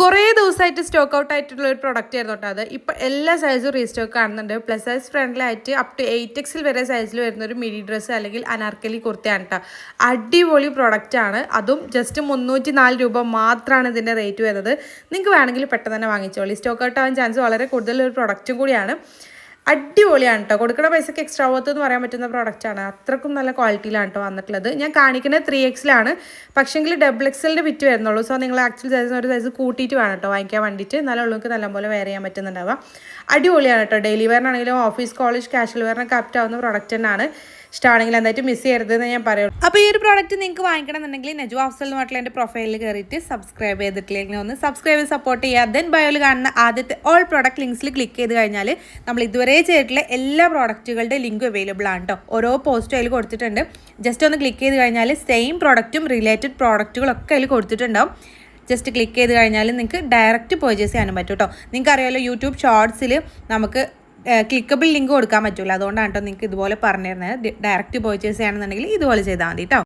കുറേ ദിവസമായിട്ട് stock out ആയിട്ടുള്ള ഒരു പ്രൊഡക്റ്റ് ആയിരുന്നു കേട്ടോ അത്. ഇപ്പോൾ എല്ലാ സൈസും റീസ്റ്റോക്ക് കാണുന്നുണ്ട്. പ്ലസ് സൈസ് ഫ്രണ്ടിലായിട്ട് അപ് ടു 8XL വരെ സൈസിൽ വരുന്ന ഒരു മിഡി ഡ്രസ്സ് അല്ലെങ്കിൽ അനാർക്കലി കുർത്തയാണ് കേട്ടോ. അടിപൊളി പ്രൊഡക്റ്റ് ആണ്. അതും ജസ്റ്റ് 304 രൂപ മാത്രമാണ് ഇതിൻ്റെ റേറ്റ് വരുന്നത്. നിങ്ങൾക്ക് വേണമെങ്കിൽ പെട്ടെന്ന് തന്നെ വാങ്ങിച്ചോളി. സ്റ്റോക്ക് ഔട്ട് ആവാൻ ചാൻസ് വളരെ കൂടുതലൊരു പ്രൊഡക്റ്റും കൂടിയാണ്. അടിപൊളിയാണ് കേട്ടോ. കൊടുക്കുന്ന പൈസക്ക് എക്സ്ട്രാ വർത്ത് എന്ന് പറയാൻ പറ്റുന്ന പ്രോഡക്റ്റാണ്. അത്രക്കും നല്ല ക്വാളിറ്റിയിലാണ് കേട്ടോ വന്നിട്ടുള്ളത്. ഞാൻ കാണിക്കുന്നത് 3XL പക്ഷേങ്കിൽ XXL വിറ്റ് വരുന്നുള്ളൂ. സോ നിങ്ങൾ ആക്ച്വൽ സൈസിന് ഒരു സൈസ് കൂട്ടിയിട്ട് വേണം കേട്ടോ വാങ്ങിക്കാൻ വേണ്ടിയിട്ട്. നല്ല ഉള്ളവർക്ക് നല്ലപോലെ വെയർ ചെയ്യാൻ പറ്റുന്നുണ്ടാവുക. അടിപൊളിയാണ് കേട്ടോ. ഡെയിലി വെയറിനാണെങ്കിലും ഓഫീസ് കോളേജ് കാഷ്വൽ വെയറിനൊക്കെ ആപ്റ്റ് ആവുന്ന പ്രോഡക്റ്റ് തന്നെയാണ്. ഇഷ്ടമാണെങ്കിൽ എന്തായിട്ട് മിസ് ചെയ്യരുതെന്ന് ഞാൻ പറയുള്ളൂ. അപ്പോൾ ഈ ഒരു പ്രോഡക്റ്റ് നിങ്ങൾക്ക് വാങ്ങിക്കണമെന്നുണ്ടെങ്കിൽ നെജു അഫ്സൽ എന്ന് പറഞ്ഞിട്ടുള്ള എൻ്റെ പ്രൊഫൈലിൽ കയറിയിട്ട് സബ്സ്ക്രൈബ് ചെയ്തിട്ടില്ലെങ്കിൽ ഒന്ന് സബ്സ്ക്രൈബ് ചെയ്ത് സപ്പോർട്ട് ചെയ്യുക. ദെൻ ബയോയിൽ കാണുന്ന ആദ്യത്തെ ഓൾ പ്രോഡക്റ്റ് ലിങ്ക്സിൽ ക്ലിക്ക് ചെയ്ത് കഴിഞ്ഞാൽ നമ്മൾ ഇതുവരെ ചെയ്തിട്ടുള്ള എല്ലാ പ്രോഡക്റ്റുകളുടെ ലിങ്ക് അവൈലബിൾ ആണ് കേട്ടോ. ഓരോ പോസ്റ്റും അതിൽ കൊടുത്തിട്ടുണ്ട്. ജസ്റ്റ് ഒന്ന് ക്ലിക്ക് ചെയ്ത് കഴിഞ്ഞാൽ സെയിം പ്രോഡക്റ്റും റിലേറ്റഡ് പ്രോഡക്റ്റുകളൊക്കെ അതിൽ കൊടുത്തിട്ടുണ്ടാവും. ജസ്റ്റ് ക്ലിക്ക് ചെയ്ത് കഴിഞ്ഞാൽ നിങ്ങൾക്ക് ഡയറക്റ്റ് പർച്ചേസ് ചെയ്യാനും പറ്റും കേട്ടോ. നിങ്ങൾക്കറിയാമല്ലോ യൂട്യൂബ് ഷോർട്സിൽ നമുക്ക് ക്ലിക്കബിൾ ലിങ്ക് കൊടുക്കാൻ പറ്റില്ല. അതുകൊണ്ടാണ് കേട്ടോ നിങ്ങൾക്ക് ഇതുപോലെ പറഞ്ഞു തരുന്നത്. ഡയറക്റ്റ് പർച്ചേസ് ചെയ്യണമെന്നുണ്ടെങ്കിൽ ഇതുപോലെ ചെയ്താൽ മതി കേട്ടോ.